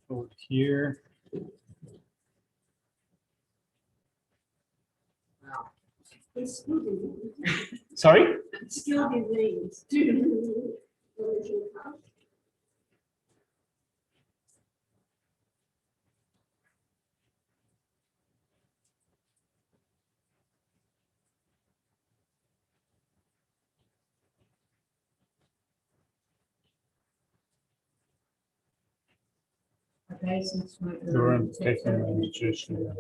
Forward here. Sorry? Skill remains. Okay, since We're taking the nutrition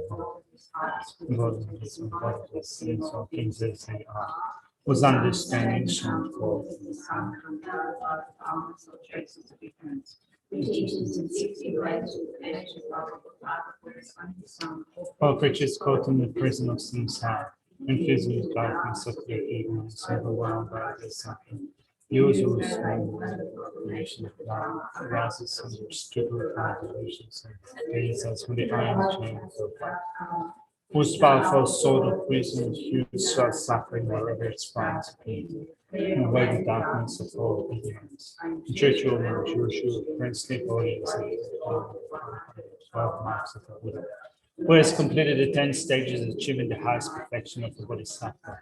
was understanding some for which is caught in the prison of samsara, confused with darkness of their ignorance, overwhelmed by this suffering. Usual creation of God arises from the stupid delusions and gains us from the iron chains of life. Whose powerful sword of reason hues suffering wherever it finds peace, and away the darkness of all ignorance. The church owner, Jewish princely bodies of 12 marks of the Buddha, who has completed the 10 stages, achieving the highest perfection of the Bodhisattva,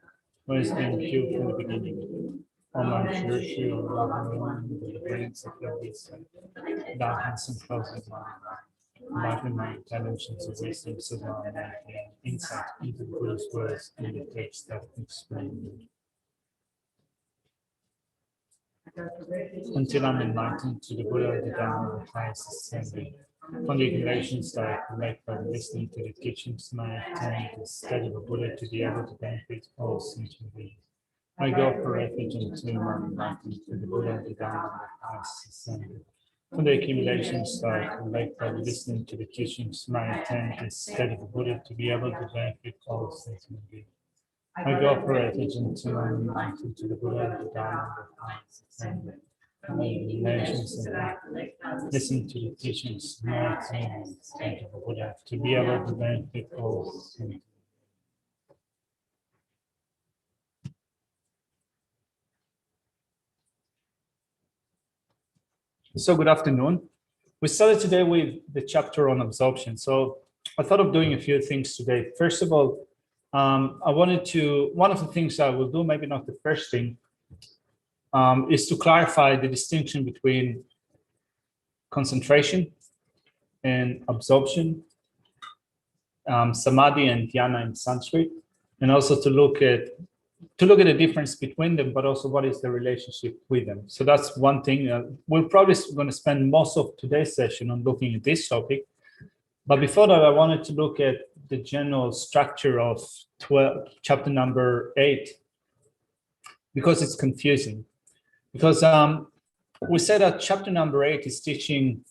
who has been pure from the beginning. Online Jewish the brilliance of your wisdom, darkness and closing mind. Enlighten my intelligence and wisdom so that I may gain insight into the Buddha's words and the text that explain them. Until I'm enlightened to the Buddha, the Dharma, the highest ascending. From the accumulations that I collect by listening to the teachings, my attempt is study the Buddha to be able to benefit all sentient beings. I go for refuge until I'm enlightened to the Buddha, the Dharma, the highest ascending. From the accumulations that I collect by listening to the teachings, my attempt is study the Buddha to be able to benefit all sentient beings. I go for refuge until I'm enlightened to the Buddha, the Dharma, the highest ascending. From the accumulations that I listen to the teachings, my attempt is study the Buddha to be able to benefit all sentient beings. So good afternoon. We started today with the chapter on absorption. So I thought of doing a few things today. First of all, one of the things I will do, maybe not the first thing, is to clarify the distinction between concentration and absorption, samadhi and dhyana in Sanskrit, and also to look at the difference between them, but also what is the relationship with them. So that's one thing. We're probably going to spend most of today's session on looking at this topic. But before that, I wanted to look at the general structure of chapter number 8, because it's confusing. Because we said that chapter number 8 is teaching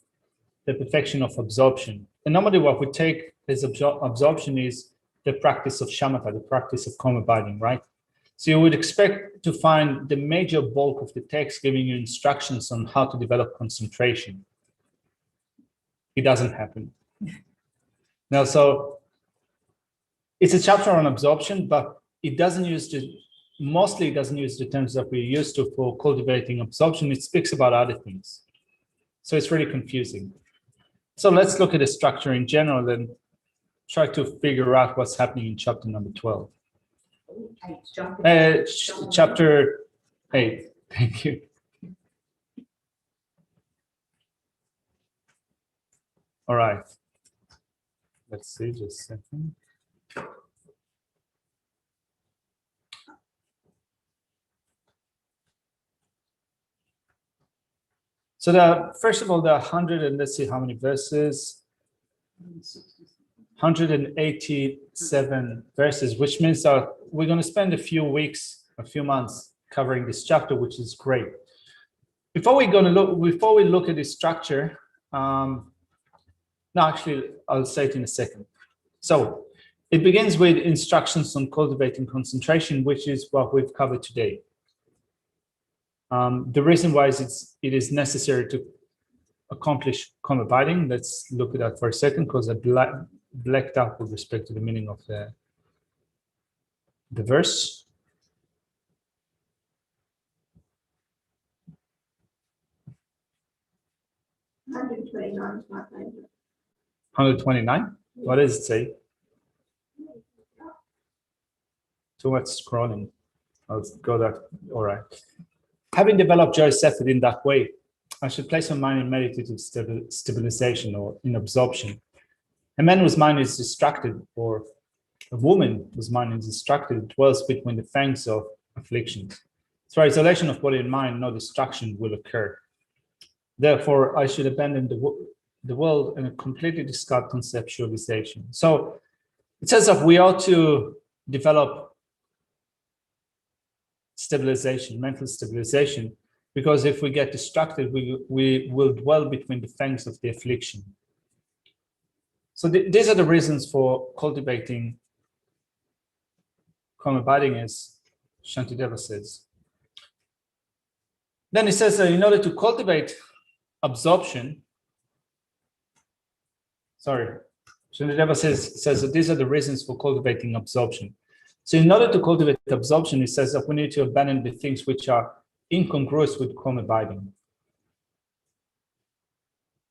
the perfection of absorption. And normally what we take as absorption is the practice of shamatha, the practice of calm abiding, right? So you would expect to find the major bulk of the text giving you instructions on how to develop concentration. It doesn't happen. Now, so it's a chapter on absorption, but it doesn't use mostly it doesn't use the terms that we're used to for cultivating absorption. It speaks about other things. So it's really confusing. So let's look at the structure in general and try to figure out what's happening in chapter number 12. Chapter 8. Thank you. All right. Let's see, just a second. So first of all, there are 100 and let's see how many verses. 187 verses, which means that we're going to spend a few months covering this chapter, which is great. Before we look at this structure, no, actually, I'll say it in a second. So it begins with instructions on cultivating concentration, which is what we've covered today. The reason why is it is necessary to accomplish calm abiding. Let's look at that for a second, because I blacked out with respect to the meaning of the verse. 129 is my favorite. 129? What does it say? Too much scrolling. I'll go that. All right. Having developed joy separate in that way, I should place my mind in meditative stabilization or in absorption. A man whose mind is distracted, or a woman whose mind is distracted, dwells between the fangs of affliction. Through isolation of body and mind, no distraction will occur. Therefore, I should abandon the world and completely discard conceptualization. So it says that we ought to develop stabilization, mental stabilization, because if we get distracted, we will dwell between the fangs of the affliction. So these are the reasons for cultivating karma abiding, as Shantideva says. Then he says that in order to cultivate absorption, Shantideva says that these are the reasons for cultivating absorption. So in order to cultivate absorption, he says that we need to abandon the things which are incongruous with karma abiding.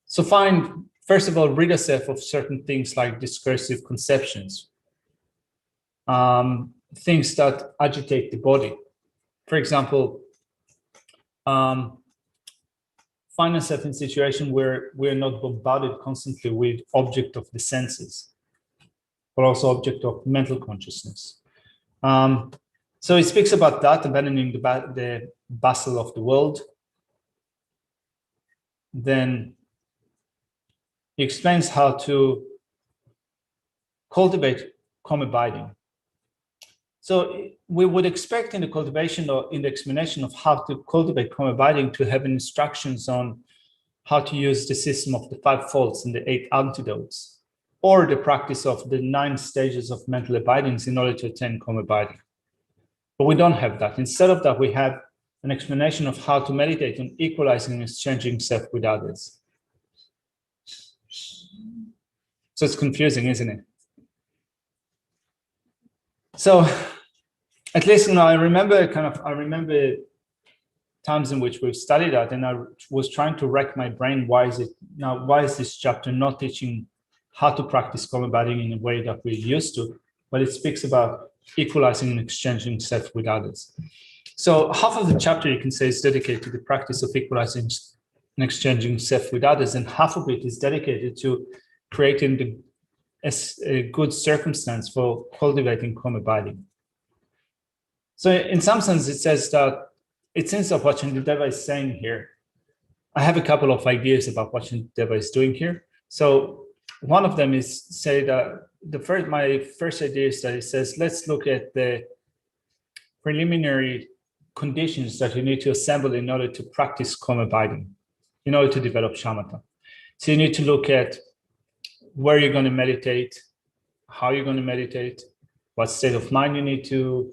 So first of all, rid yourself of certain things like discursive conceptions, things that agitate the body. For example, find yourself in a situation where we're not bombarded constantly with object of the senses, but also object of mental consciousness. So he speaks about that, abandoning the bustle of the world. Then he explains how to cultivate calm abiding. So we would expect in the cultivation or in the explanation of how to cultivate calm abiding to have instructions on how to use the system of the 5 faults and the 8 antidotes, or the practice of the 9 stages of mental abidings in order to attain calm abiding. But we don't have that. Instead of that, we have an explanation of how to meditate on equalizing and exchanging self with others. So it's confusing, isn't it? So at least, I remember times in which we've studied that, and I was trying to rack my brain, why is this chapter not teaching how to practice calm abiding in a way that we're used to, but it speaks about equalizing and exchanging self with others. So half of the chapter, you can say, is dedicated to the practice of equalizing and exchanging self with others, and half of it is dedicated to creating a good circumstance for cultivating calm abiding. So in some sense, it says that it seems that what Shantideva is saying here, I have a couple of ideas about what Shantideva is doing here. So one of them is say that my first idea is that it says, let's look at the preliminary conditions that you need to assemble in order to practice calm abiding, in order to develop shamatha. So you need to look at where you're going to meditate, how you're going to meditate, what state of mind you need to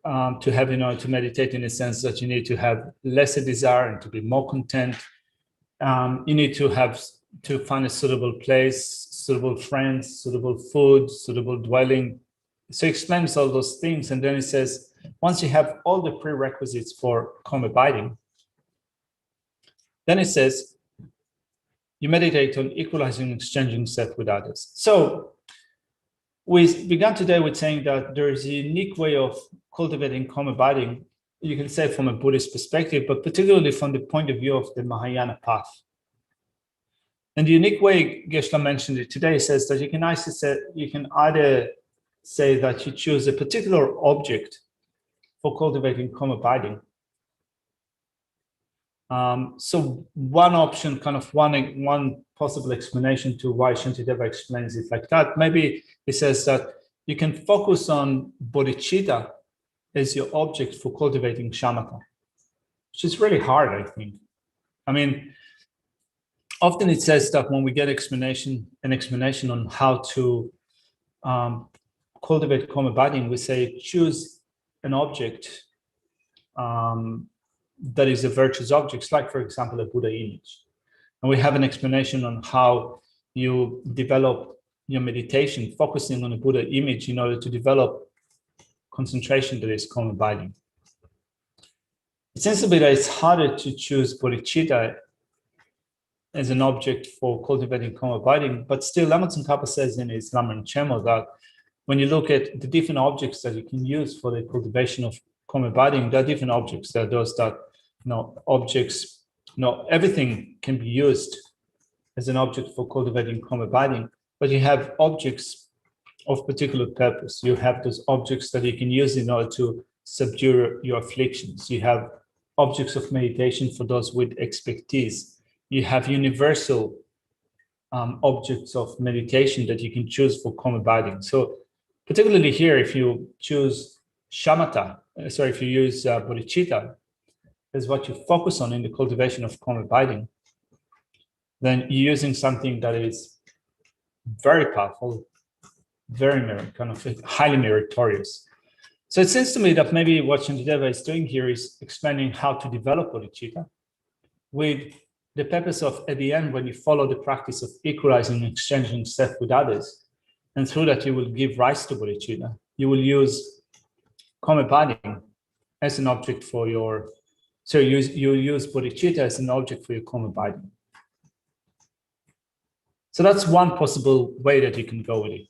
have in order to meditate, in a sense that you need to have lesser desire and to be more content. You need to find a suitable place, suitable friends, suitable food, suitable dwelling. So he explains all those things, and then he says, once you have all the prerequisites for calm abiding, then it says, you meditate on equalizing and exchanging self with others. So we began today with saying that there is a unique way of cultivating calm abiding, you can say from a Buddhist perspective, but particularly from the point of view of the Mahayana path. And the unique way Geshe-la mentioned it today says that you can either say that you choose a particular object for cultivating calm abiding. So one option, one possible explanation to why Shantideva explains it like that, maybe he says that you can focus on bodhicitta as your object for cultivating shamatha, which is really hard, I think. I mean, often it says that when we get an explanation on how to cultivate calm abiding, we say choose an object that is a virtuous object, like, for example, a Buddha image. And we have an explanation on how you develop your meditation, focusing on a Buddha image in order to develop concentration that is calm abiding. It seems to be that it's harder to choose bodhicitta as an object for cultivating karma abiding, but still Lama Tsongkhapa says in his Lamrim Chemo that when you look at the different objects that you can use for the cultivation of karma abiding, there are different objects. There are those that, objects, everything can be used as an object for cultivating karma abiding, but you have objects of particular purpose. You have those objects that you can use in order to subdue your afflictions. You have objects of meditation for those with expertise. You have universal objects of meditation that you can choose for karma abiding. So particularly here, if you choose if you use bodhicitta as what you focus on in the cultivation of karma abiding, then you're using something that is very powerful, very highly meritorious. So it seems to me that maybe what Shantideva is doing here is explaining how to develop bodhicitta with the purpose of, at the end, when you follow the practice of equalizing and exchanging self with others, and through that you will give rise to bodhicitta, you will use karma abiding as an object for your, you use bodhicitta as an object for your karma abiding. So that's one possible way that you can go with it.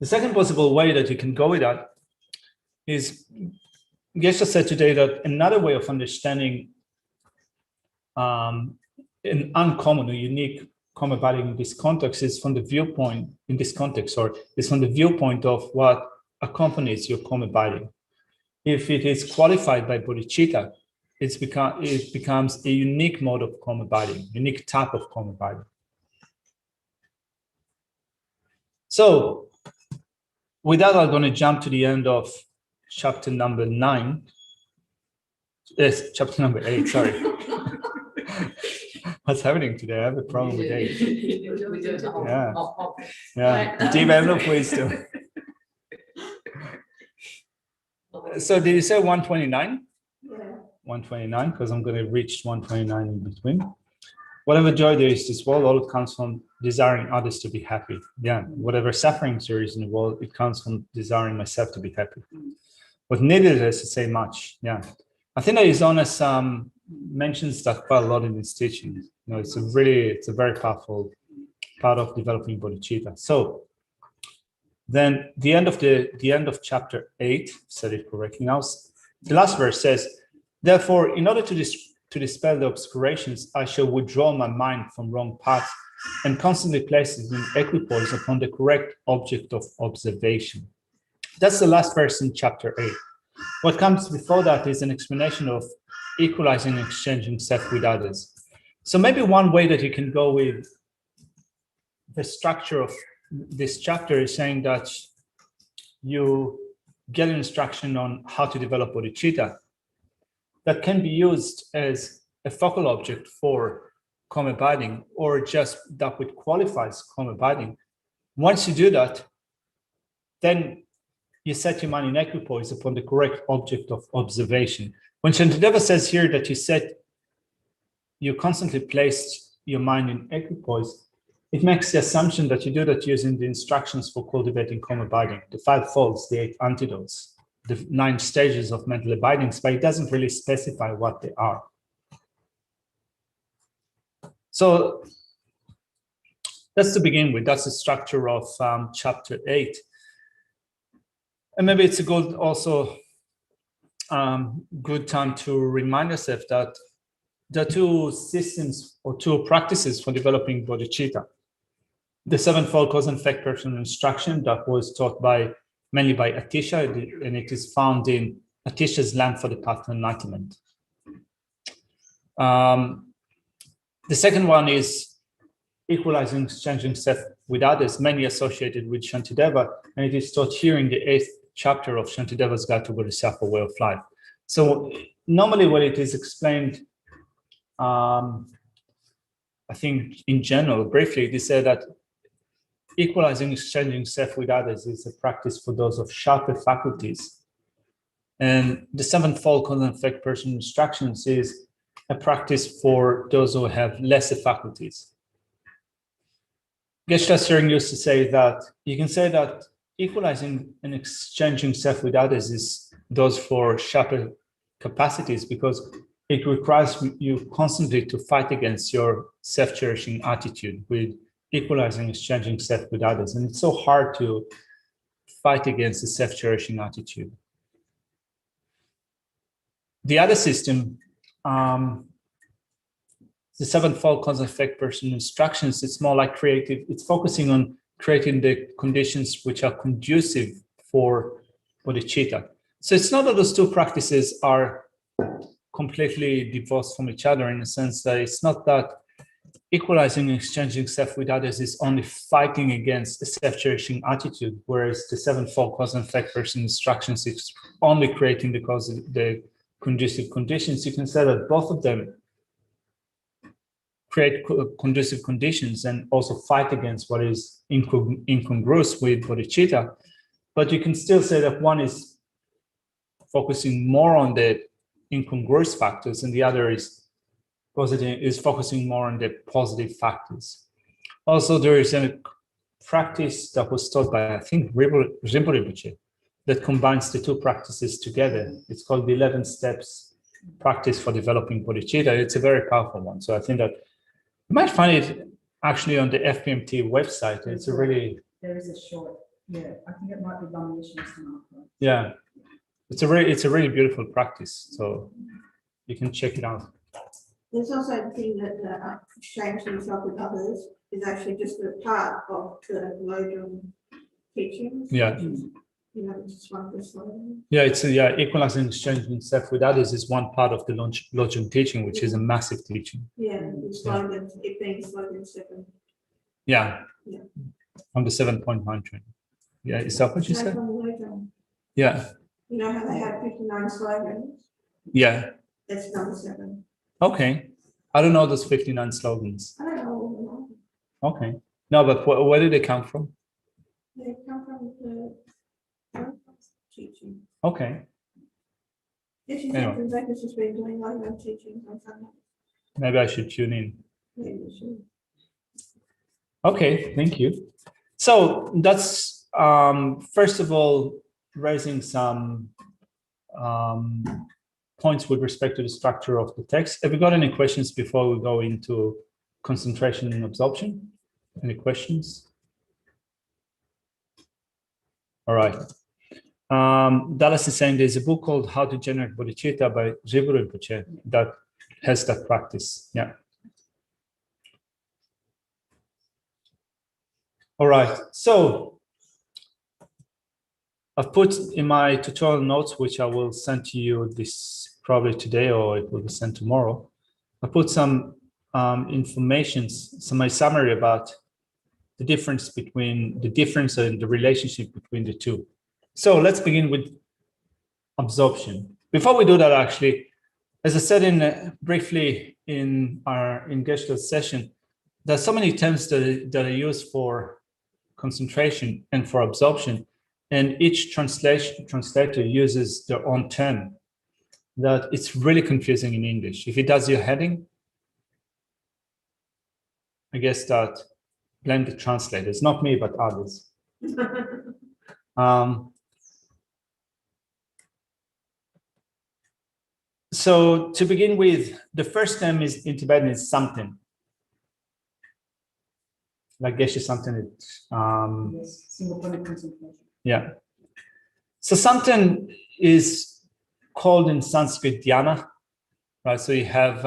The second possible way that you can go with that is, Geshe said today that another way of understanding an uncommon or unique karma abiding in this context is from the viewpoint, is from the viewpoint of what accompanies your karma abiding. If it is qualified by bodhicitta, it becomes a unique mode of karma abiding, unique type of karma abiding. So with that, I'm going to jump to the end of chapter number 9. Yes, chapter number 8, sorry. What's happening today? I have a problem with 8. Yeah. Deep end of wisdom. So did you say 129? Yeah. 129, because I'm going to reach 129 in between. Whatever joy there is in this world, all it comes from desiring others to be happy. Yeah, whatever suffering there is in the world, it comes from desiring myself to be happy. But needless to say much. Yeah, I think that his honest mentions that quite a lot in his teaching. It's a very powerful part of developing bodhicitta. So then the end of chapter 8, said it correctly now. The last verse says, therefore, in order to dispel the obscurations, I shall withdraw my mind from wrong paths and constantly place it in equipoise upon the correct object of observation. That's the last verse in chapter 8. What comes before that is an explanation of equalizing and exchanging self with others. So maybe one way that you can go with the structure of this chapter is saying that you get an instruction on how to develop bodhicitta that can be used as a focal object for karma abiding, or just that which qualifies karma abiding. Once you do that, then you set your mind in equipoise upon the correct object of observation. When Shantideva says here that you constantly place your mind in equipoise, it makes the assumption that you do that using the instructions for cultivating karma abiding, the 5 folds, the 8 antidotes, the 9 stages of mental abidings, but it doesn't really specify what they are. So that's to begin with. That's the structure of chapter 8. And maybe it's a good also good time to remind yourself that there are 2 systems or 2 practices for developing bodhicitta. The 7-fold cause and effect personal instruction that was taught mainly by Atisha, and it is found in Atisha's Lamp for the Path to Enlightenment. The second one is equalizing, exchanging self with others, mainly associated with Shantideva, and it is taught here in the 8th chapter of Shantideva's Guide to Bodhisattva Way of Life. So normally when it is explained, I think in general, briefly, they say that equalizing, exchanging self with others is a practice for those of sharper faculties. And the 7-fold cause and effect personal instructions is a practice for those who have lesser faculties. Geshe Sering used to say that you can say that equalizing and exchanging self with others is those for sharper capacities, because it requires you constantly to fight against your self-cherishing attitude with equalizing, exchanging self with others. And it's so hard to fight against the self-cherishing attitude. The other system, the sevenfold cause and effect person instructions, it's more like creative. It's focusing on creating the conditions which are conducive for bodhicitta. So it's not that those two practices are completely divorced from each other, in the sense that it's not that equalizing and exchanging self with others is only fighting against a self-cherishing attitude, whereas the sevenfold cause and effect person instructions is only creating the conducive conditions. You can say that both of them create conducive conditions and also fight against what is incongruous with bodhicitta. But you can still say that one is focusing more on the incongruous factors and the other is focusing more on the positive factors. Also, there is a practice that was taught by, I think, Rinpoche Rinpoche, that combines the two practices together. It's called the 11 steps practice for developing bodhicitta. It's a very powerful one. So I think that you might find it actually on the FPMT website. It's a really... There is a short, yeah, I think it might be one mission. Yeah, it's a really beautiful practice. So you can check it out. There's also the thing that exchange himself with others is actually just a part of the Lojong teachings. Yeah. You know, it's just one of the slogans. Yeah, equalizing, exchanging self with others is one part of the Lojong teaching, which is a massive teaching. Yeah, the slogan, it being slogan 7. Yeah. Yeah. On the 7-point training. Yeah, is that what you said? From the Lojong. Yeah. You know how they have 59 slogans? Yeah. That's number 7. Okay. I don't know those 59 slogans. I don't know all of them. Okay. No, but where do they come from? They come from the teaching. Okay. If you Anyway. think Rebecca's just been doing Lojong teachings on Sunday. Maybe I should tune in. Maybe you should. Okay, thank you. So that's first of all raising some points with respect to the structure of the text. Have you got any questions before we go into concentration and absorption? Any questions? All right. Dallas is saying there's a book called How to Generate Bodhicitta by Rinpoche that has that practice. Yeah. All right. So I've put in my tutorial notes, which I will send to you this probably today, or it will be sent tomorrow. I put some information, my summary about the difference and the relationship between the two. So let's begin with absorption. Before we do that, actually, as I said briefly in our Gestalt session, there are so many terms that are used for concentration and for absorption, and each translator uses their own term, that it's really confusing in English. If it does your heading, I guess that blame the translators, not me, but others. So to begin with, the first term is in Tibetan is something. Like Geshe something. Yes, single point of concentration. Yeah. So something is called in Sanskrit dhyana, right? So you have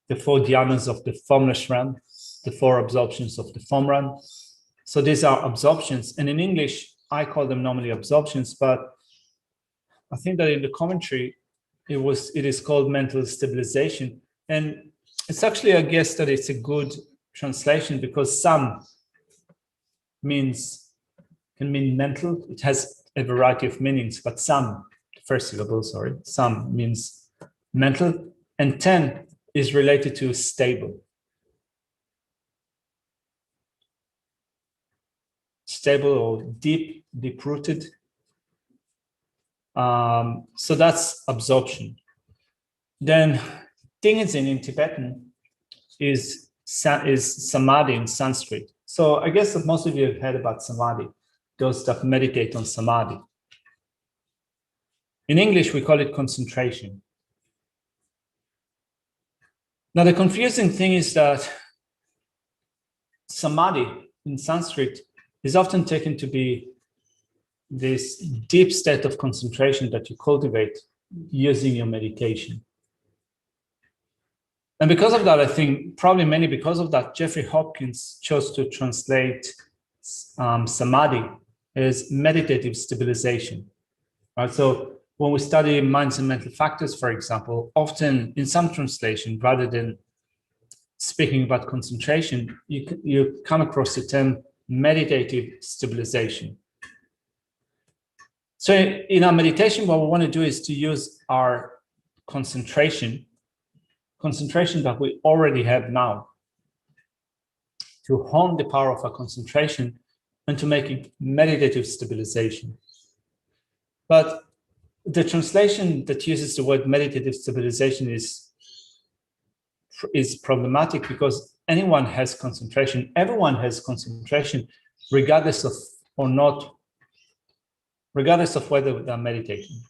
the 4 dhyanas of the formless realm, the 4 absorptions of the form realm. So these are absorptions, and in English, I call them normally absorptions, but I think that in the commentary, it is called mental stabilization. And it's actually, I guess that it's a good translation, because some can mean mental. It has a variety of meanings, but some, the first syllable, sorry, some means mental, and 10 is related to stable. Stable or deep-rooted. So that's absorption. Then Tingzin in Tibetan is samadhi in Sanskrit. So I guess that most of you have heard about samadhi, those that meditate on samadhi. In English, we call it concentration. Now, the confusing thing is that samadhi in Sanskrit is often taken to be this deep state of concentration that you cultivate using your meditation. And because of that, I think probably mainly because of that, Jeffrey Hopkins chose to translate samadhi as meditative stabilization. Right? So when we study minds and mental factors, for example, often in some translation, rather than speaking about concentration, you come across the term meditative stabilization. So in our meditation, what we want to do is to use our concentration that we already have now, to hone the power of our concentration and to make it meditative stabilization. But the translation that uses the word meditative stabilization is problematic because anyone has concentration. Everyone has concentration, regardless of whether they're meditating.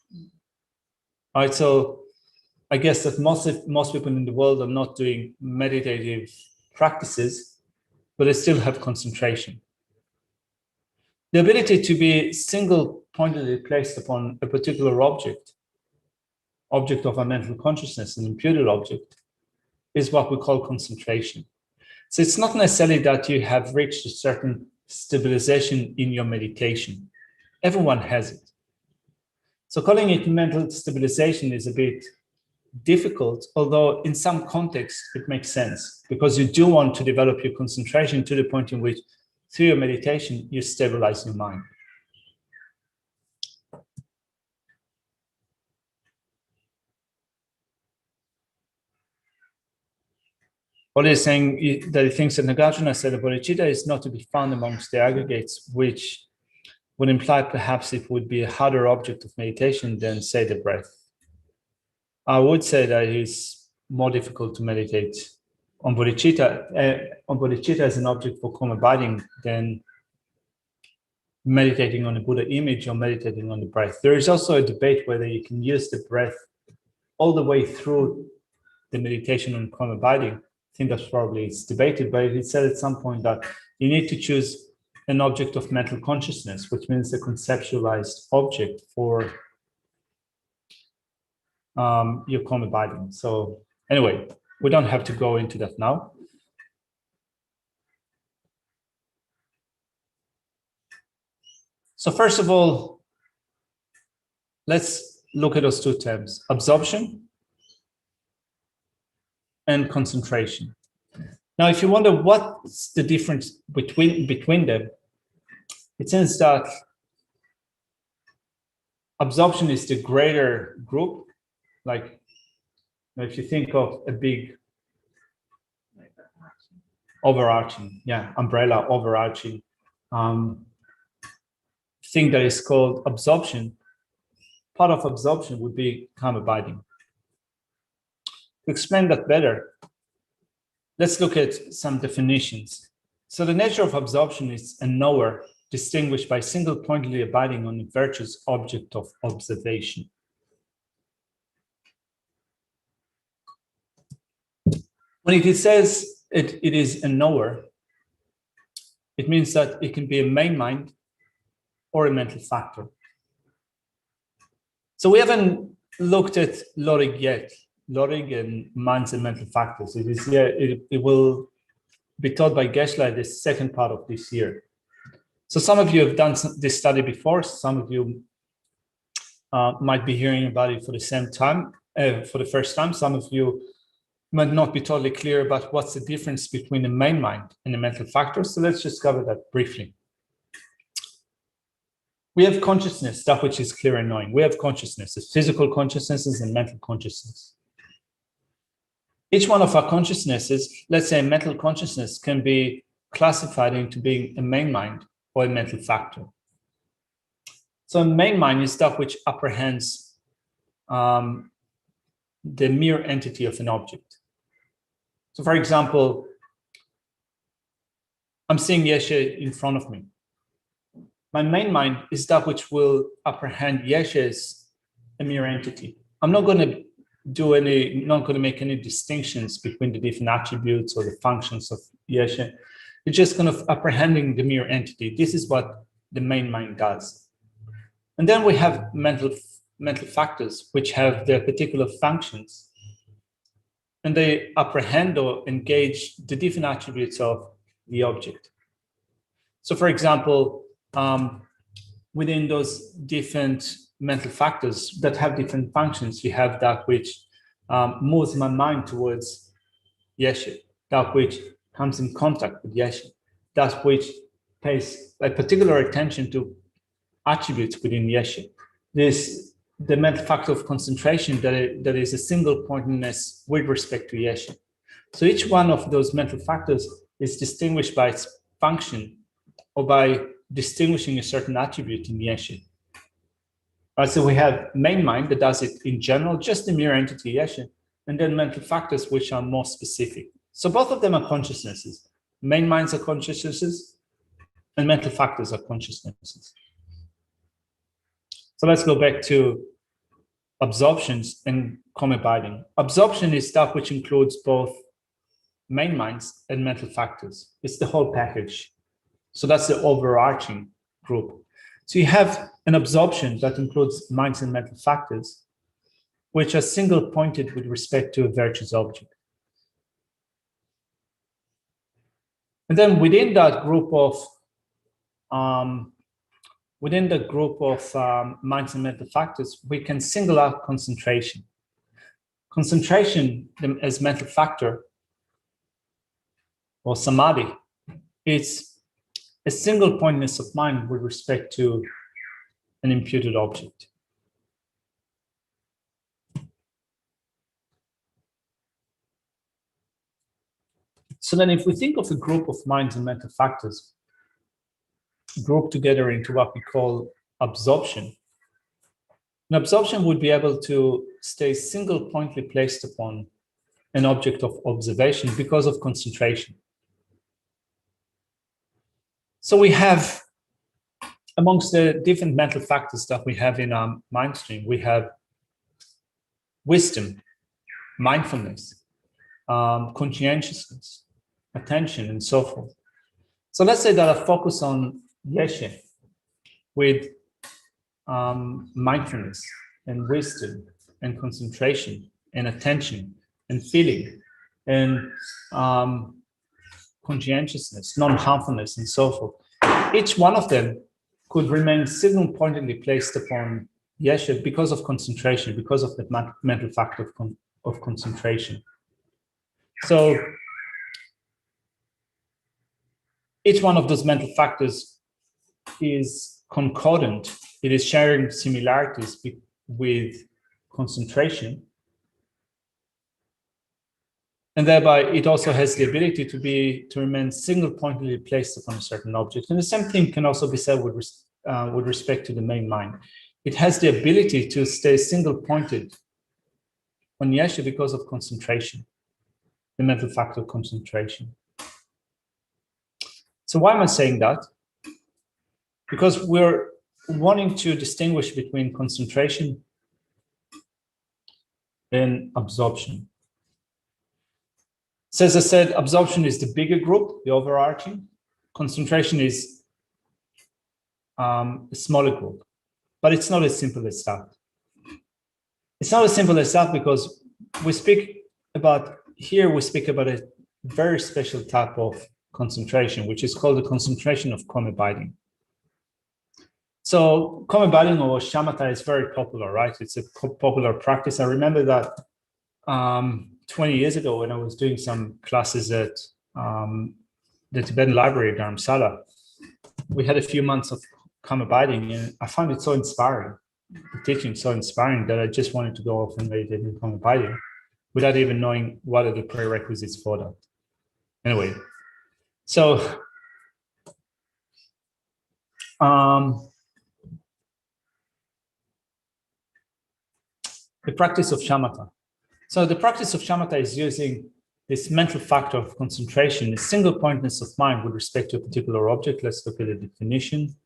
All right, so I guess that most people in the world are not doing meditative practices, but they still have concentration. The ability to be single-pointedly placed upon a particular object of our mental consciousness, an imputed object, is what we call concentration. So it's not necessarily that you have reached a certain stabilization in your meditation. Everyone has it. So calling it mental stabilization is a bit difficult, although in some contexts it makes sense, because you do want to develop your concentration to the point in which, through your meditation, you stabilize your mind. What he's saying that he thinks that Nagarjuna said that bodhicitta is not to be found amongst the aggregates, which would imply perhaps it would be a harder object of meditation than, say, the breath. I would say that it's more difficult to meditate on bodhicitta as an object for calm abiding than meditating on a Buddha image or meditating on the breath. There is also a debate whether you can use the breath all the way through the meditation on calm abiding. I think that's probably it's debated, but it said at some point that you need to choose an object of mental consciousness, which means a conceptualized object for your calm abiding. So anyway, we don't have to go into that now. So first of all, let's look at those two terms, absorption and concentration. Now, if you wonder what's the difference between them, it seems that absorption is the greater group. Like if you think of a big overarching, umbrella overarching thing that is called absorption, part of absorption would be calm abiding. To explain that better, let's look at some definitions. So the nature of absorption is a knower distinguished by single-pointedly abiding on a virtuous object of observation. When it says it is a knower, it means that it can be a main mind or a mental factor. So we haven't looked at Lorig yet, Lorig and minds and mental factors. It will be taught by Geshe the second part of this year. So some of you have done this study before. Some of you might be hearing about it for the first time. Some of you might not be totally clear about what's the difference between the main mind and the mental factor. So let's just cover that briefly. We have consciousness, that which is clear and knowing. We have consciousnesses, physical consciousnesses and mental consciousness. Each one of our consciousnesses, let's say mental consciousness, can be classified into being a main mind or a mental factor. So a main mind is that which apprehends the mere entity of an object. So for example, I'm seeing Yeshe in front of me. My main mind is that which will apprehend Yeshe as a mere entity. I'm not going to make any distinctions between the different attributes or the functions of yeshe. It's just kind of apprehending the mere entity. This is what the main mind does. And then we have mental factors, which have their particular functions. And they apprehend or engage the different attributes of the object. So for example, within those different mental factors that have different functions, you have that which moves my mind towards yeshe, that which comes in contact with yeshe, that which pays a particular attention to attributes within yeshe. There's the mental factor of concentration that is a single pointedness with respect to yeshe. So each one of those mental factors is distinguished by its function or by distinguishing a certain attribute in yeshe. So we have main mind that does it in general, just the mere entity yeshe, and then mental factors which are more specific. So both of them are consciousnesses. Main minds are consciousnesses, and mental factors are consciousnesses. So let's go back to absorptions and abiding. Absorption is that which includes both main minds and mental factors. It's the whole package. So that's the overarching group. So you have an absorption that includes minds and mental factors, which are single pointed with respect to a virtuous object. And then within that group of minds and mental factors, we can single out concentration. Concentration as mental factor or samadhi, it's a single pointedness of mind with respect to an imputed object. So then if we think of a group of minds and mental factors grouped together into what we call absorption, an absorption would be able to stay single pointedly placed upon an object of observation because of concentration. So we have, amongst the different mental factors that we have in our mind stream, we have wisdom, mindfulness, conscientiousness, attention, and so forth. So let's say that I focus on yeshe with mindfulness and wisdom and concentration and attention and feeling and conscientiousness, non-harmfulness, and so forth. Each one of them could remain single pointedly placed upon yeshe because of concentration, because of the mental factor of concentration. So each one of those mental factors is concordant. It is sharing similarities with concentration. And thereby it also has the ability to remain single pointedly placed upon a certain object. And the same thing can also be said with respect to the main mind. It has the ability to stay single pointed on yeshe because of concentration, the mental factor of concentration. So why am I saying that? Because we're wanting to distinguish between concentration and absorption. So as I said, absorption is the bigger group, the overarching. Concentration is a smaller group, but it's not as simple as that. It's not as simple as that because we speak about a very special type of concentration, which is called the concentration of abiding. So abiding or shamatha is very popular, right? It's a popular practice. I remember that 20 years ago when I was doing some classes at the Tibetan library at Dharamsala, we had a few months of abiding, and I found it so inspiring, the teaching so inspiring, that I just wanted to go off and meditate in abiding without even knowing what are the prerequisites for that. Anyway, so the practice of shamatha. So the practice of shamatha is using this mental factor of concentration, the single pointedness of mind with respect to a particular object. Let's look at the definition.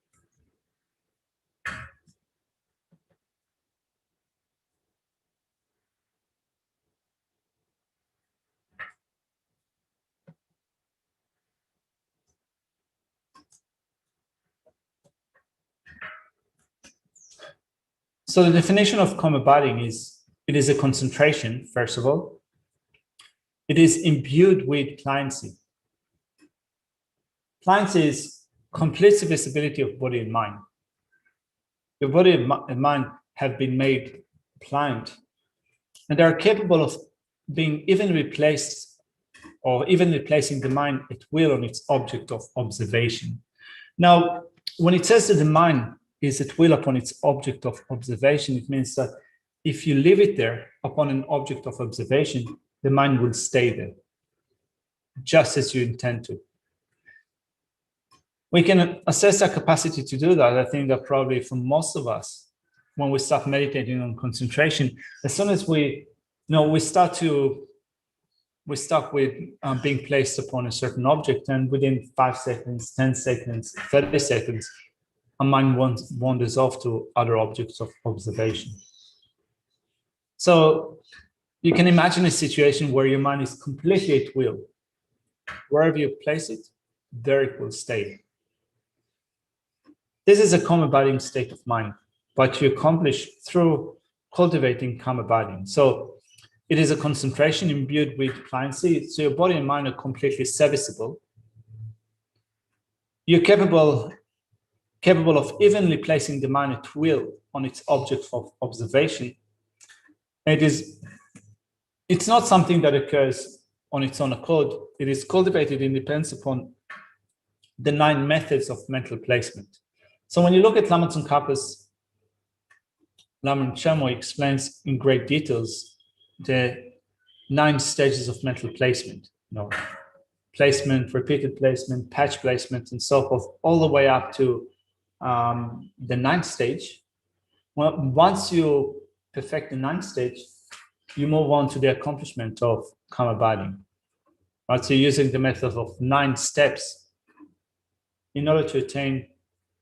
So the definition of calm abiding is, it is a concentration, first of all. It is imbued with pliancy. Pliancy is complete visibility of body and mind. Your body and mind have been made pliant, and they are capable of being even replaced, or even replacing the mind at will on its object of observation. Now, when it says that the mind is at will upon its object of observation, it means that if you leave it there upon an object of observation, the mind will stay there, just as you intend to. We can assess our capacity to do that. I think that probably for most of us, when we start meditating on concentration, as soon as we start with being placed upon a certain object, and within 5 seconds, 10 seconds, 30 seconds, our mind wanders off to other objects of observation. So you can imagine a situation where your mind is completely at will. Wherever you place it, there it will stay. This is a calm abiding state of mind, but you accomplish through cultivating calm abiding. So it is a concentration imbued with pliancy. So your body and mind are completely serviceable. You're capable of evenly placing the mind at will on its object of observation. And it's not something that occurs on its own accord. It is cultivated and depends upon the 9 methods of mental placement. So when you look at Lama Tsongkhapa's Lama Rinpoche explains in great details the 9 stages of mental placement. Placement, repeated placement, patch placement, and so forth, all the way up to the 9th stage. Well, once you perfect the 9th stage, you move on to the accomplishment of calm abiding. Right? So using the method of 9 steps in order to attain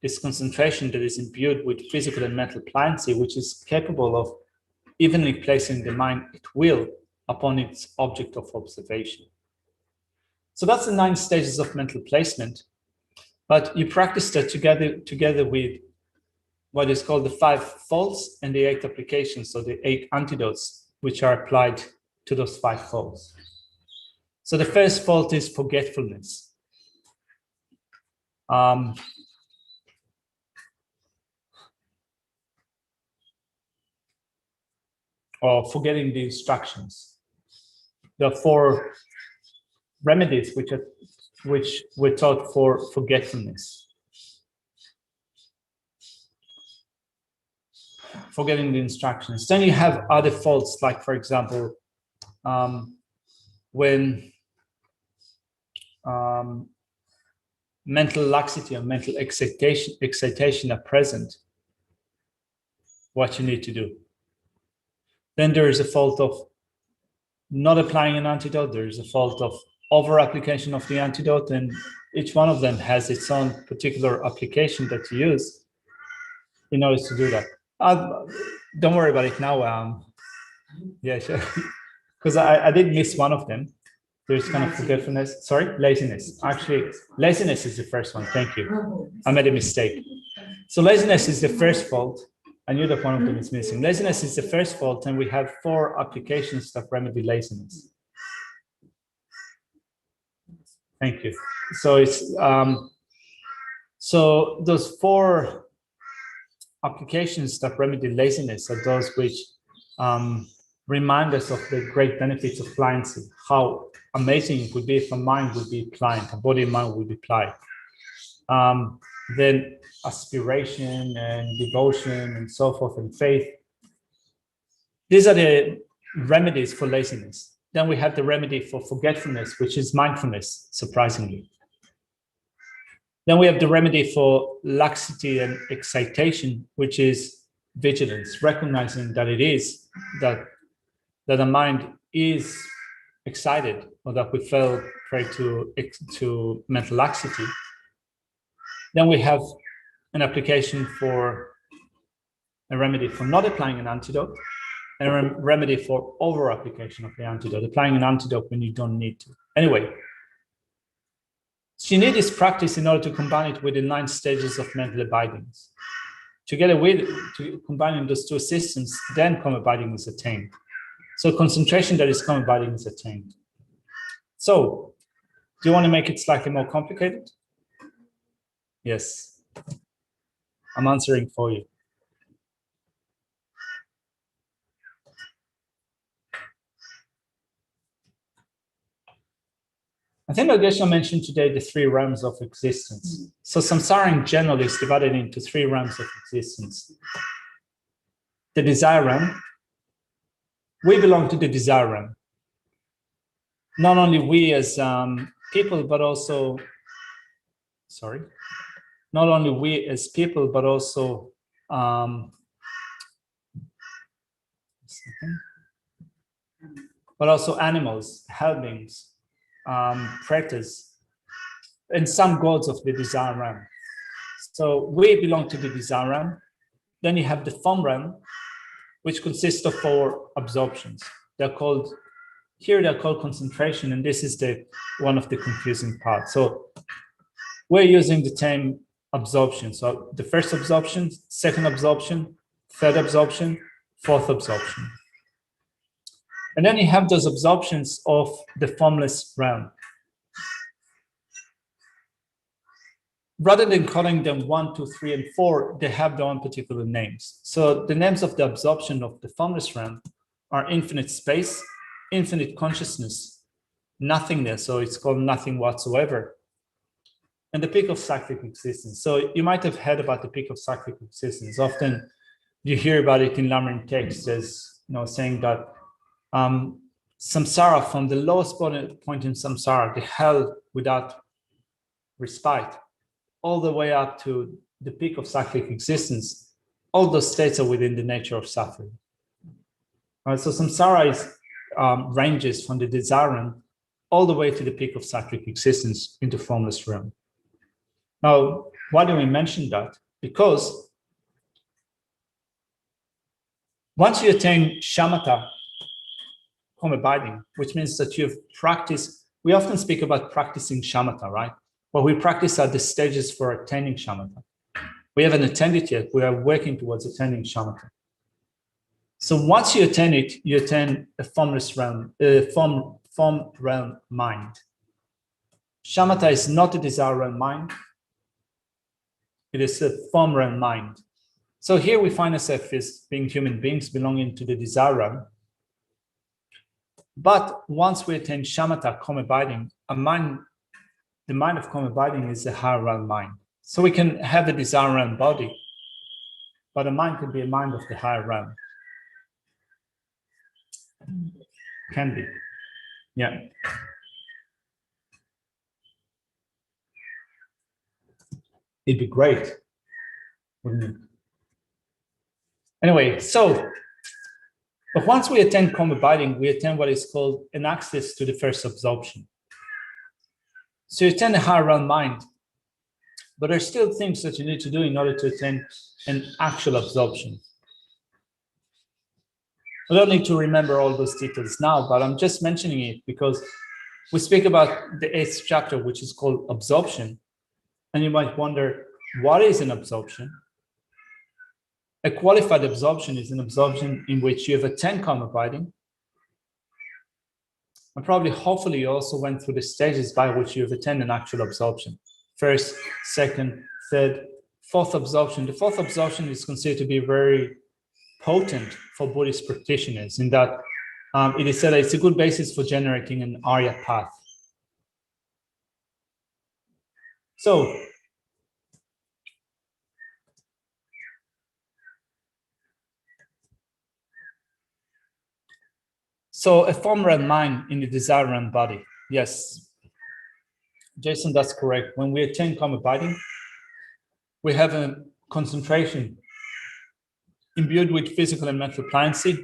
this concentration that is imbued with physical and mental pliancy, which is capable of evenly placing the mind at will upon its object of observation. So that's the 9 stages of mental placement, but you practice that together with what is called the 5 faults and the 8 applications, so the 8 antidotes, which are applied to those 5 faults. So the first fault is forgetfulness. Or forgetting the instructions. There are 4 remedies which were taught for forgetfulness. Forgetting the instructions. Then you have other faults, like, for example, when mental laxity or mental excitation are present, what you need to do. Then there is a fault of not applying an antidote. There is a fault of over-application of the antidote, and each one of them has its own particular application that you use in order to do that. Don't worry about it now. Yeah, sure. Because I did miss one of them. There's kind of forgetfulness. Sorry, laziness. Actually, laziness is the first one. Thank you. I made a mistake. So laziness is the first fault. I knew that one of them is missing. Laziness is the first fault, and we have 4 applications that remedy laziness. Thank you. So it's so those 4 applications that remedy laziness are those which remind us of the great benefits of pliancy. How amazing it would be if a mind would be pliant, a body and mind would be pliant. Then aspiration and devotion and so forth and faith. These are the remedies for laziness. Then we have the remedy for forgetfulness, which is mindfulness, surprisingly. Then we have the remedy for laxity and excitation, which is vigilance, recognizing that it is, that the mind is excited, or that we fell prey to mental laxity. Then we have an application for a remedy for not applying an antidote, and a remedy for over-application of the antidote, applying an antidote when you don't need to. Anyway, so you need this practice in order to combine it with the 9 stages of mental abidings. together with combining those two systems, then calm abiding is attained. So concentration that is calm abiding is attained. So, do you want to make it slightly more complicated? Yes. I'm answering for you. I think Yogesh mentioned today the 3 realms of existence. So samsara in general is divided into 3 realms of existence. The desire realm. We belong to the desire realm. Not only we as people, but also, not only we as people, but also animals, helpings, predators, and some gods of the desire realm. So we belong to the desire realm. Then you have the form realm, which consists of 4 absorptions. They're called concentration, and this is one of the confusing parts. So we're using the term absorption. So the first absorption, second absorption, third absorption, fourth absorption. And then you have those absorptions of the formless realm. Rather than calling them 1, 2, 3, and 4, they have their own particular names. So the names of the absorption of the formless realm are infinite space, infinite consciousness, nothingness, so it's called nothing whatsoever, and the peak of cyclic existence. So you might have heard about the peak of cyclic existence. Often you hear about it in Lamrim texts as saying that samsara, from the lowest point in samsara, the hell without respite, all the way up to the peak of cyclic existence, all those states are within the nature of suffering. All right, so samsara ranges from the desire realm all the way to the peak of cyclic existence into formless realm. Now, why do we mention that? Because once you attain shamatha, calm abiding, which means that you've practiced, we often speak about practicing shamatha, right? What we practice are the stages for attaining shamatha. We haven't attained it yet. We are working towards attaining shamatha. So once you attain it, you attain a formless realm, form realm mind. Shamatha is not a desire realm mind. It is a form realm mind. So here we find ourselves as being human beings belonging to the desire realm. But once we attain shamatha, calm abiding, the mind of calm abiding is a higher realm mind. So we can have a desire realm body, but a mind can be a mind of the higher realm. Can be. Yeah. It'd be great, wouldn't it? Anyway, but once we attain calm abiding, we attain what is called an access to the first absorption. So you attain a higher realm mind, but there's still things that you need to do in order to attain an actual absorption. I don't need to remember all those details now, but I'm just mentioning it because we speak about the 8th chapter, which is called absorption. And you might wonder, what is an absorption? A qualified absorption is an absorption in which you have attained calm abiding. And probably, hopefully, you also went through the stages by which you have attained an actual absorption. First, second, third, fourth absorption. The fourth absorption is considered to be very potent for Buddhist practitioners in that it is said that it's a good basis for generating an Arya path. So a form realm mind in the desire realm body. Yes, Jason, that's correct. When we attain calm abiding, we have a concentration imbued with physical and mental pliancy,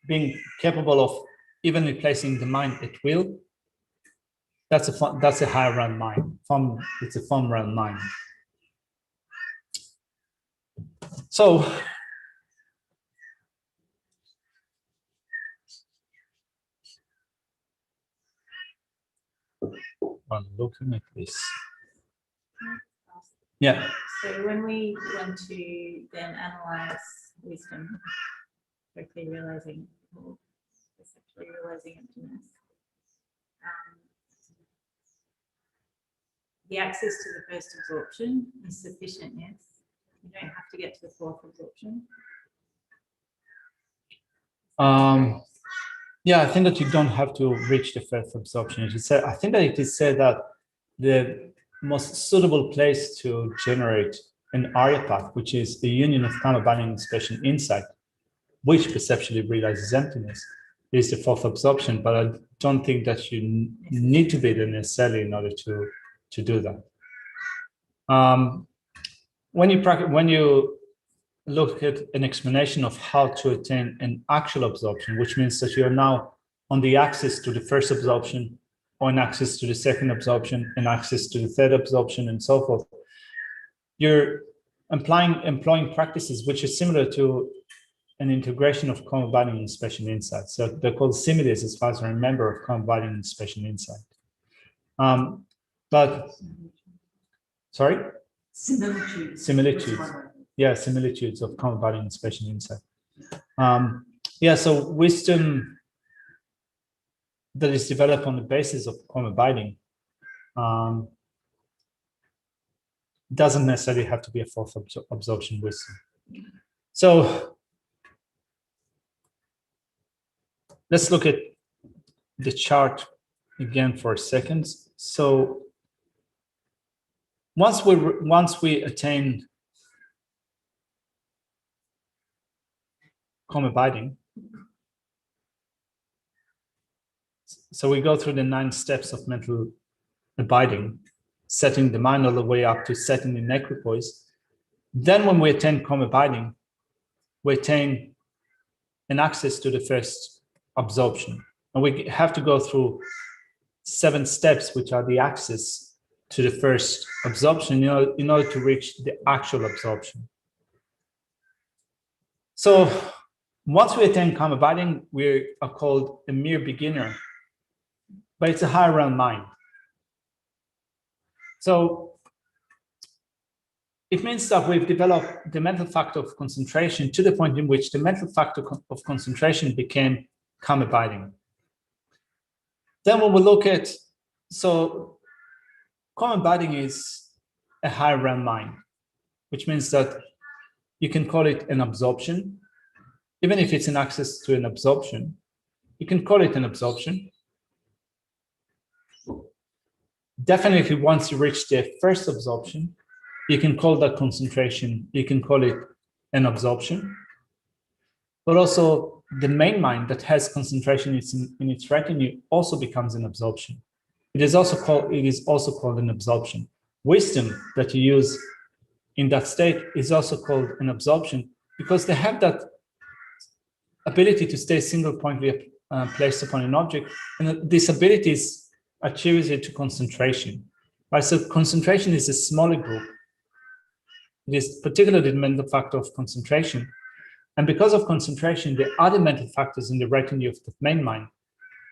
being capable of evenly placing the mind at will. That's a higher realm mind. It's a form realm mind. So I'm looking at this. Yeah. So when we want to then analyze wisdom, quickly realizing, or essentially realizing emptiness, the access to the first absorption is sufficient, yes? You don't have to get to the fourth absorption. Yeah, I think that you don't have to reach the fifth absorption. As you said, I think that it is said that the most suitable place to generate an Arya path, which is the union of karma, binding, and special insight, which perceptually realizes emptiness, is the fourth absorption. But I don't think that you need to be there necessarily in order to do that. When you look at an explanation of how to attain an actual absorption, which means that you are now on the axis to the first absorption, or an axis to the second absorption, an axis to the third absorption, and so forth. You're employing practices which are similar to an integration of karma, binding, and special insight. So they're called similes, as far as I remember, of karma, binding, and special insight. But sorry? Similitudes. Similitudes. Yeah, similitudes of karma, binding, and special insight. Yeah, so wisdom that is developed on the basis of karma, binding doesn't necessarily have to be a fourth absorption wisdom. So let's look at the chart again for a second. So once we attain karma, binding, so we go through the 9 steps of mental abiding, setting the mind all the way up to setting in equipoise. Then when we attain karma, binding, we attain an access to the first absorption. And we have to go through 7 steps, which are the access to the first absorption, in order to reach the actual absorption. So once we attain karma, binding, we are called a mere beginner, but it's a higher realm mind. So it means that we've developed the mental factor of concentration to the point in which the mental factor of concentration became karma, binding. Then when we look at, so karma, binding is a higher realm mind, which means that you can call it an absorption. Even if it's an access to an absorption, you can call it an absorption. Definitely, once you reach the first absorption, you can call that concentration, you can call it an absorption. But also the main mind that has concentration in its retinue also becomes an absorption. It is also called an absorption. Wisdom that you use in that state is also called an absorption, because they have that ability to stay single pointedly placed upon an object, and this ability is attributed to concentration. Right? So concentration is a smaller group. It is particularly the mental factor of concentration. And because of concentration, the other mental factors in the retinue of the main mind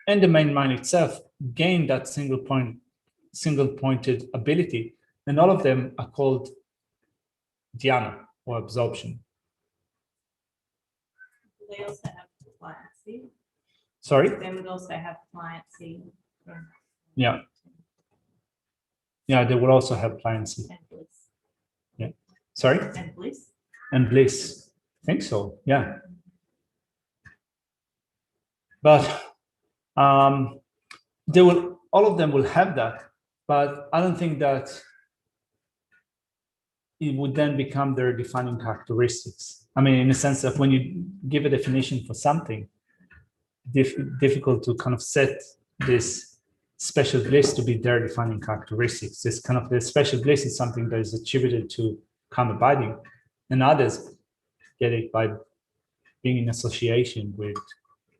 and the main mind itself gain that single pointed ability. And all of them are called dhyana, or absorption. They also have pliancy. Sorry? They would also have pliancy. Yeah. Yeah, they will also have pliancy. And bliss. Yeah. Sorry? And bliss. And bliss. I think so, yeah. But all of them will have that, but I don't think that it would then become their defining characteristics. I mean, in the sense that when you give a definition for something, difficult to kind of set this special bliss to be their defining characteristics. This kind of the special bliss is something that is attributed to karma, binding, and others get it by being in association with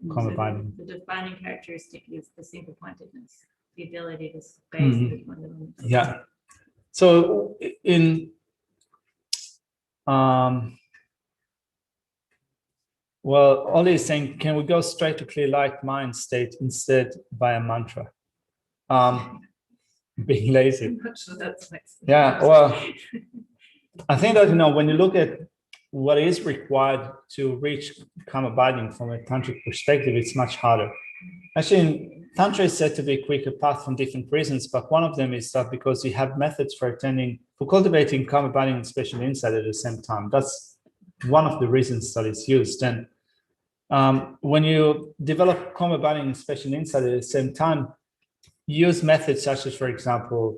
karma, binding. The defining characteristic is the single pointedness, the ability to stay single pointed. Yeah. So in well, Ollie is saying, can we go straight to clear light mind state instead via mantra? Being lazy. I'm not sure that's next. Yeah, well, I think that, when you look at what is required to reach calm abiding from a tantric perspective, it's much harder. Actually, Tantra is said to be a quicker path for different reasons, but one of them is that because you have methods for cultivating calm abiding and special insight at the same time. That's one of the reasons that it's used. And when you develop calm abiding and special insight at the same time, use methods such as, for example,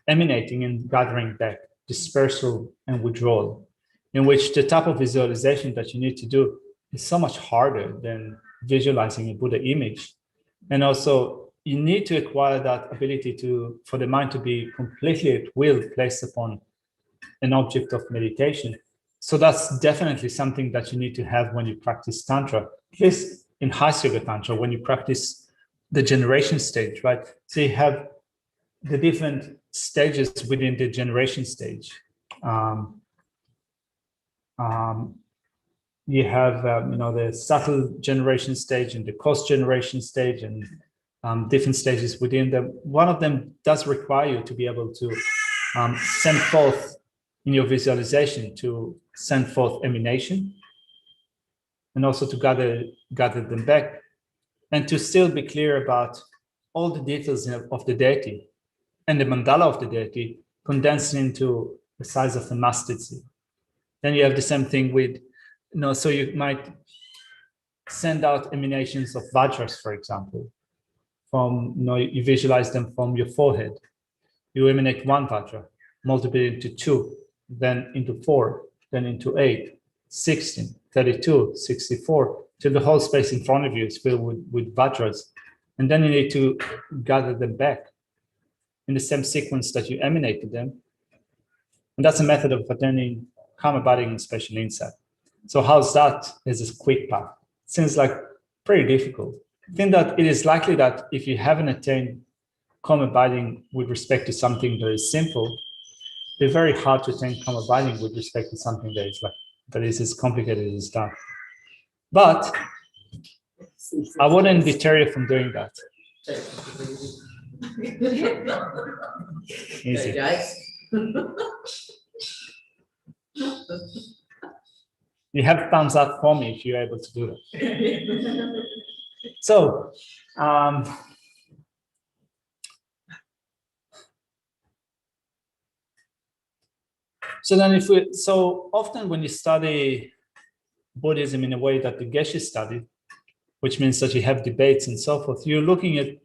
emanating and gathering back, dispersal and withdrawal, in which the type of visualization that you need to do is so much harder than visualizing a Buddha image. And also, you need to acquire that ability for the mind to be completely at will placed upon an object of meditation. So that's definitely something that you need to have when you practice Tantra, at least in Hatha Tantra, when you practice the generation stage, right? So you have the different stages within the generation stage. You have, the subtle generation stage and the coarse generation stage, and different stages within them. One of them does require you to be able to send forth in your visualization, to send forth emanation, and also to gather them back, and to still be clear about all the details of the deity and the mandala of the deity condensed into the size of a mustard seed. Then you have the same thing with, so you might send out emanations of vajras, for example, from, you visualize them from your forehead. You emanate one vajra, multiply it into 2, then into 4, then into 8, 16, 32, 64, till the whole space in front of you is filled with vajras. And then you need to gather them back in the same sequence that you emanated them. And that's a method of attaining calm abiding and special insight. So how's that as a quick path? Seems like pretty difficult. I think that it is likely that if you haven't attained calm abiding with respect to something that is simple, it'd be very hard to attain calm abiding with respect to something that is as complicated as that. But I wouldn't deter you from doing that. Easy. You have thumbs up for me if you're able to do that. So, so often when you study Buddhism in a way that the Geshe studied, which means that you have debates and so forth, you're looking at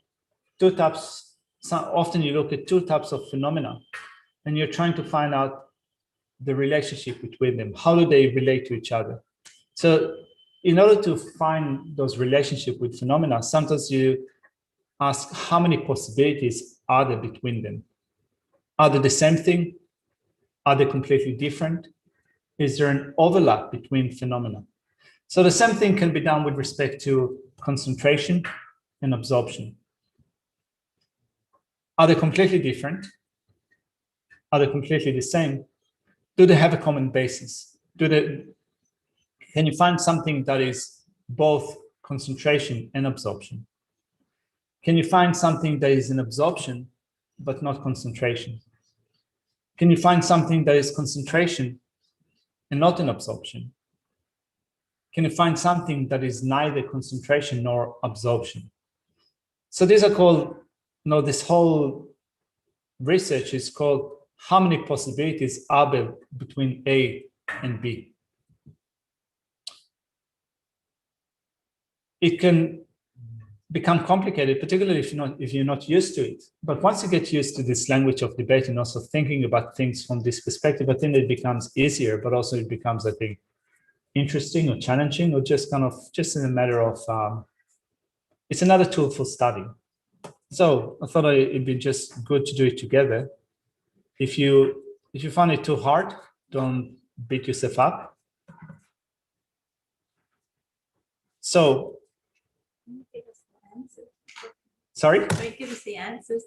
two types. Often you look at two types of phenomena, and you're trying to find out the relationship between them. How do they relate to each other? So in order to find those relationships with phenomena, sometimes you ask how many possibilities are there between them? Are they the same thing? Are they completely different? Is there an overlap between phenomena? So the same thing can be done with respect to concentration and absorption. Are they completely different? Are they completely the same? Do they have a common basis? Can you find something that is both concentration and absorption? Can you find something that is an absorption but not concentration? Can you find something that is concentration and not an absorption? Can you find something that is neither concentration nor absorption? So these are called, this whole research is called how many possibilities are there between A and B. It can become complicated, particularly if you're not used to it. But once you get used to this language of debate and also thinking about things from this perspective, I think it becomes easier, but also it becomes, I think, interesting or challenging, or just in a matter of, it's another tool for study. So I thought it'd be just good to do it together. If you find it too hard, don't beat yourself up. So, sorry? Don't give us the answers.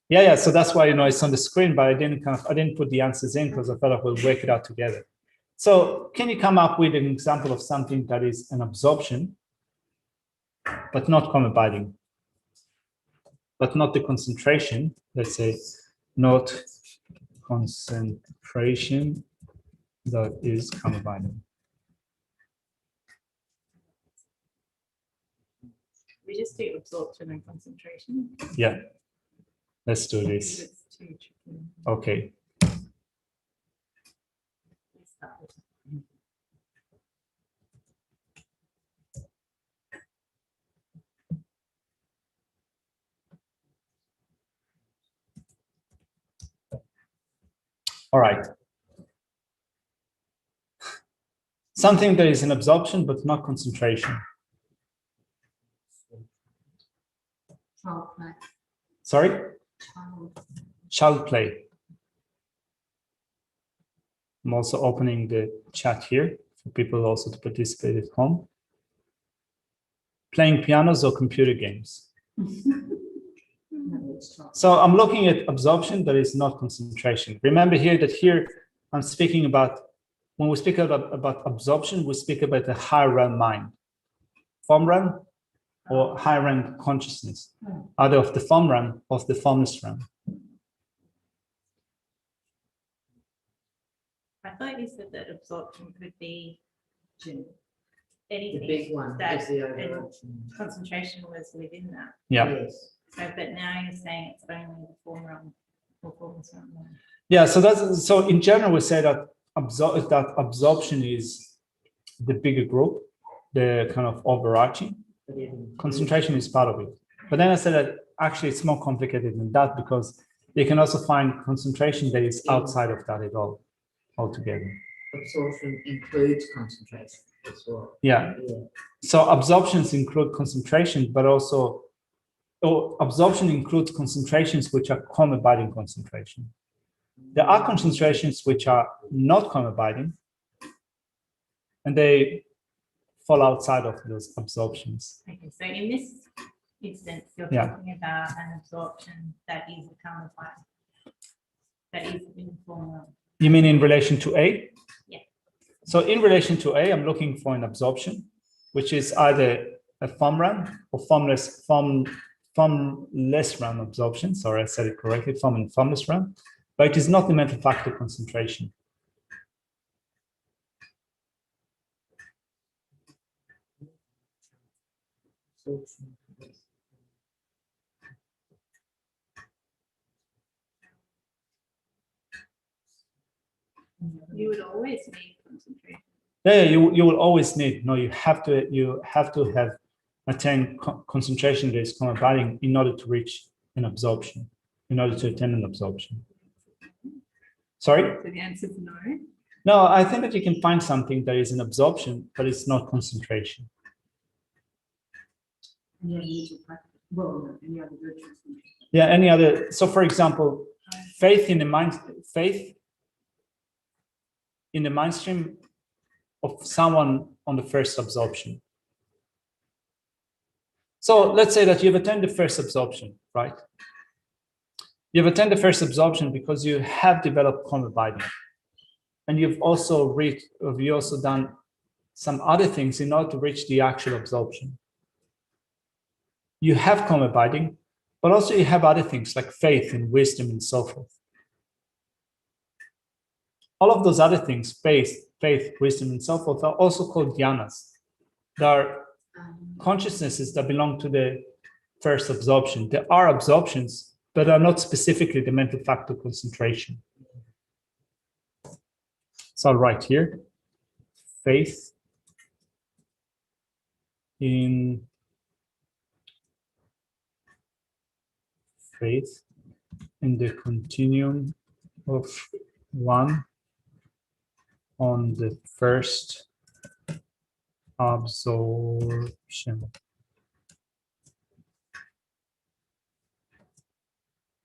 Yeah. So that's why it's on the screen, but I didn't put the answers in because I thought we'll work it out together. So, can you come up with an example of something that is an absorption, but not calm abiding, but not the concentration? Let's say not concentration that is combined. We just do absorption and concentration. Yeah, let's do this. It's too tricky. Okay. Let's start with- All right. Something that is an absorption but not concentration. Child play. Sorry? Child. Child play. I'm also opening the chat here for people also to participate at home. Playing pianos or computer games. No, it's child. So I'm looking at absorption that is not concentration. Remember here that here I'm speaking about, when we speak about absorption, we speak about the higher realm mind. Form realm or higher realm consciousness, either of the form realm or of the formless realm. I thought you said that absorption could be The anything. big one that- is the and overarching. concentration was within that. Yeah. Yes. So, but now you're saying it's only the form realm or formless realm. Yeah, so in general we say that absorption is the bigger group, the kind of overarching. Concentration is part of it. But then I said that actually it's more complicated than that, because you can also find concentration that is outside of that at all, altogether. Absorption includes concentration as well. Yeah. So absorptions include concentration, but also absorption includes concentrations which are coma-abiding concentration. There are concentrations which are not coma-abiding, and they fall outside of those absorptions. Okay, so in this instance, you're Yeah. talking about an absorption that is a counterpart, that is in the form realm. You mean in relation to A? Yeah. So in relation to A, I'm looking for an absorption, which is either a form realm or formless realm absorption. Sorry, I said it correctly, form and formless realm, but it is not the mental factor concentration. Absorption. You would always need concentration. Yeah, you will always need. No, you have to have attain concentration that is coma-abiding in order to reach an absorption, in order to attain an absorption. Sorry? So the answer is no. No, I think that you can find something that is an absorption, but it's not concentration. Well, any other virtues. Yeah, any other. So, for example, faith in the mind stream of someone on the first absorption. So let's say that you've attained the first absorption, right? You've attained the first absorption because you have developed coma-abiding, and you've also done some other things in order to reach the actual absorption. You have coma-abiding, but also you have other things like faith and wisdom and so forth. All of those other things, faith, wisdom, and so forth, are also called dhyanas. They are consciousnesses that belong to the first absorption. There are absorptions, but are not specifically the mental factor concentration. So I'll write here, faith in the continuum of one on the first absorption.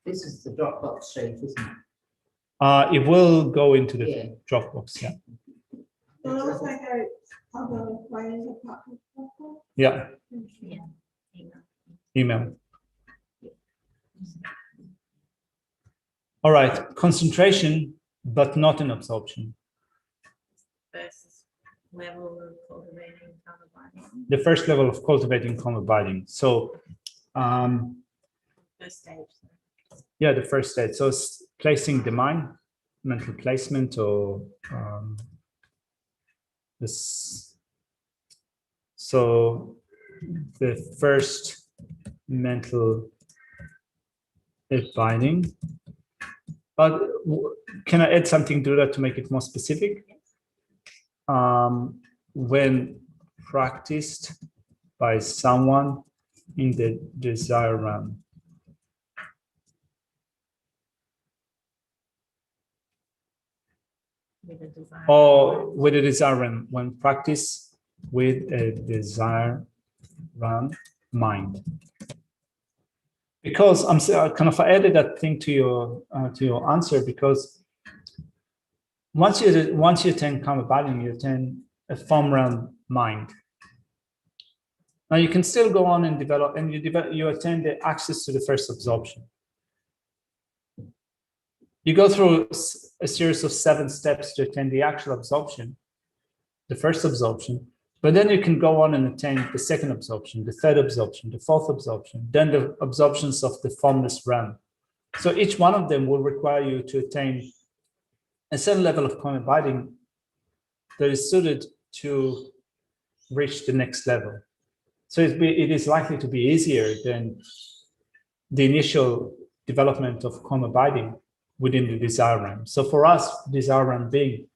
This is the Dropbox sheet, isn't it? It will go into the Yeah. Dropbox, yeah. But also go other ways apart from purple. Yeah, Yeah. Email. email. All right, concentration, but not an absorption. First level of cultivating counterbinding. The first level of cultivating coma-abiding. So, First stage. yeah, the first stage. So it's placing the mind mental placement or this. So the first mental abiding, but can I add something to that to make it more specific? When practiced by someone in the desire realm. With a desire. Or with a desire realm, when practiced with a desire realm mind. Because I kind of added that thing to your answer, because once you attain karma abiding, you attain a form realm mind. Now you can still go on and develop, and you attain the access to the first absorption. You go through a series of 7 steps to attain the actual absorption, the first absorption, but then you can go on and attain the second absorption, the third absorption, the fourth absorption, then the absorptions of the formless realm. So each one of them will require you to attain a certain level of karma abiding that is suited to reach the next level. So it is likely to be easier than the initial development of karma abiding within the desire realm. So for us, desire realm being,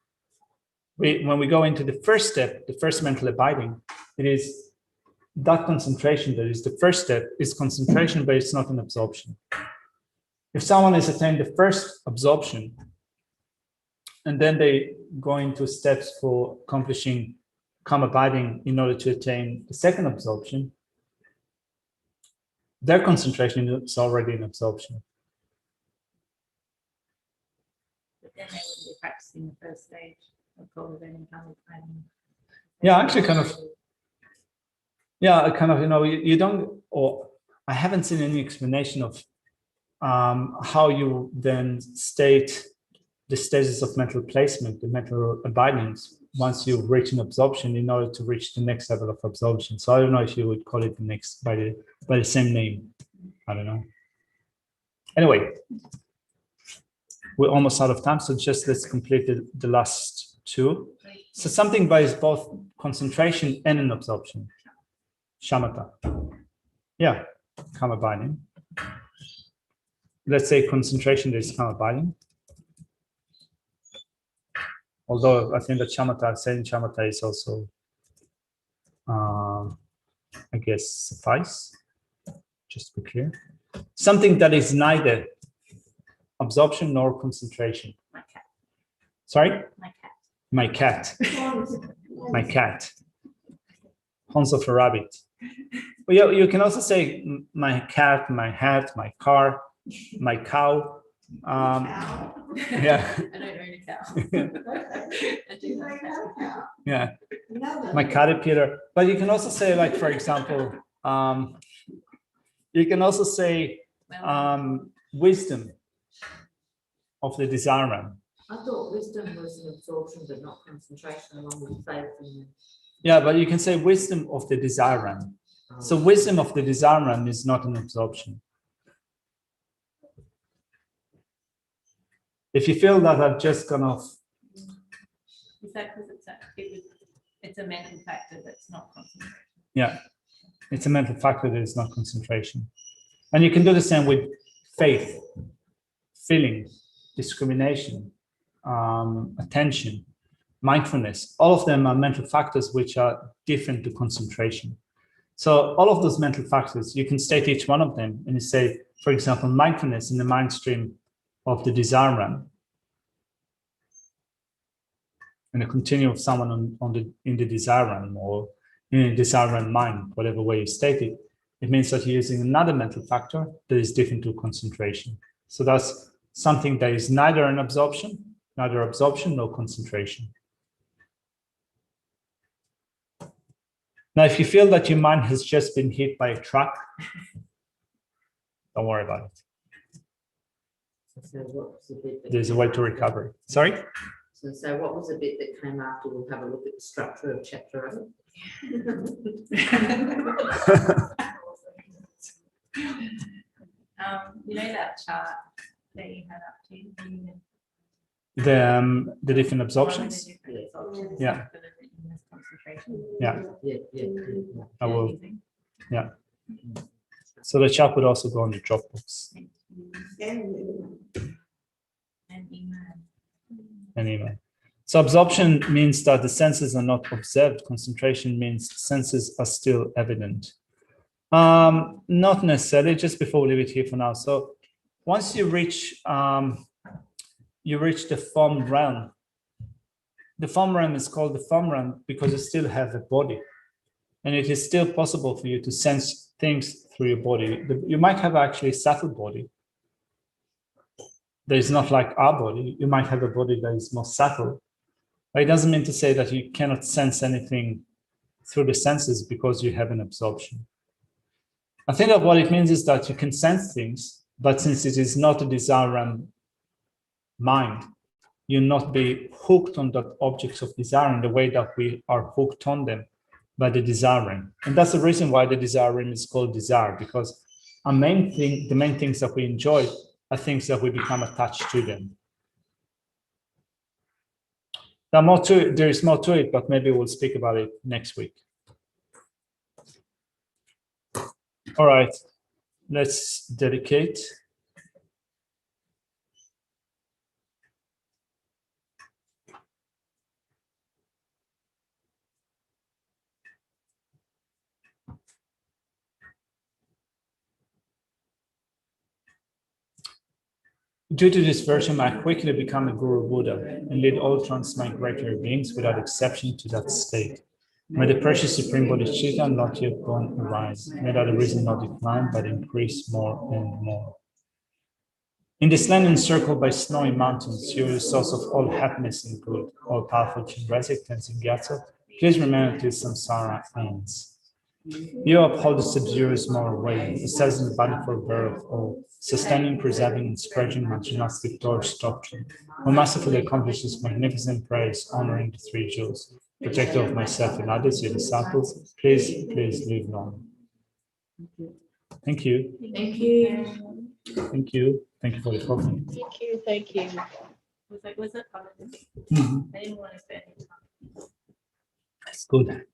when we go into the first step, the first mental abiding, it is that concentration that is the first step, is concentration, but it's not an absorption. If someone has attained the first absorption, and then they go into steps for accomplishing karma abiding in order to attain the second absorption, their concentration is already an absorption. But then they wouldn't be practicing the first stage of cultivating karma abiding. Yeah, actually kind of, you don't, or I haven't seen any explanation of how you then state the stages of mental placement, the mental abidings, once you reach an absorption in order to reach the next level of absorption. So I don't know if you would call it the next by the same name. I don't know. Anyway, we're almost out of time, so just let's complete the last 2. So something by both concentration and an absorption. Shamatha. Yeah, karma abiding. Let's say concentration is karma abiding. Although I think that saying shamatha is also, I guess, suffice, just to be clear. Something that is neither absorption nor concentration. My cat. Sorry? My cat. My cat. Horns of a rabbit. Well, you can also say my cat, my hat, my car, my cow. Yeah. I don't own a cow. I do have a cat. Yeah. My caterpillar. But you can also say, like, for example, you can also say wisdom of the desire realm. I thought wisdom was an absorption, but not concentration, along with faith. Yeah, but you can say wisdom of the desire realm. So wisdom of the desire realm is not an absorption. If you feel that I've just gone off. Is that because it's a mental factor that's not concentration? Yeah, it's a mental factor that is not concentration. And you can do the same with faith, feeling, discrimination, attention, mindfulness. All of them are mental factors which are different to concentration. So all of those mental factors, you can state each one of them and you say, for example, mindfulness in the mind stream of the desire realm. And a continuum of someone in the desire realm or in a desire realm mind, whatever way you state it, it means that you're using another mental factor that is different to concentration. So that's something that is neither absorption nor concentration. Now, if you feel that your mind has just been hit by a truck, don't worry about it. So what was the bit that There's a came way to after? recover. Sorry? So what was the bit that came after? We'll have a look at the structure of chapter 8. You know that chart that you had up to? the different absorptions. Yeah. Yeah. I will. Yeah. So the chat would also go on the Dropbox. And email. So absorption means that the senses are not observed. Concentration means senses are still evident. Not necessarily, just before we leave it here for now. So once you reach the form realm. The form realm is called the form realm because you still have a body. And it is still possible for you to sense things through your body. You might have actually a subtle body. That is not like our body. You might have a body that is more subtle. But it doesn't mean to say that you cannot sense anything through the senses because you have an absorption. I think that what it means is that you can sense things, but since it is not a desire realm mind, you'll not be hooked on the objects of desire in the way that we are hooked on them by the desire ring. And that's the reason why the desire ring is called desire, because the main things that we enjoy are things that we become attached to them. There is more to it, but maybe we'll speak about it next week. All right, let's dedicate. Due to this version, I quickly become a Guru Buddha and lead all transmigratory beings without exception to that state. May the precious Supreme Bodhisattva not yet born arise. May that the reason not decline, but increase more and more. In this land encircled by snowy mountains, you are the source of all happiness and good, all powerful Chindrasik and Zingyatso. Please remember till samsara ends. You uphold the subduous moral way, the cells in the body for birth, or sustaining, preserving, and spreading Manjunath's victorious doctrine, who masterfully accomplishes magnificent praise, honoring the three jewels, protector of myself and others, your disciples. Please live long. Thank you. Thank you. Thank you. Thank you for the coffee. Thank you. Was it fun? Mhm. I didn't want to spend any time. It's good.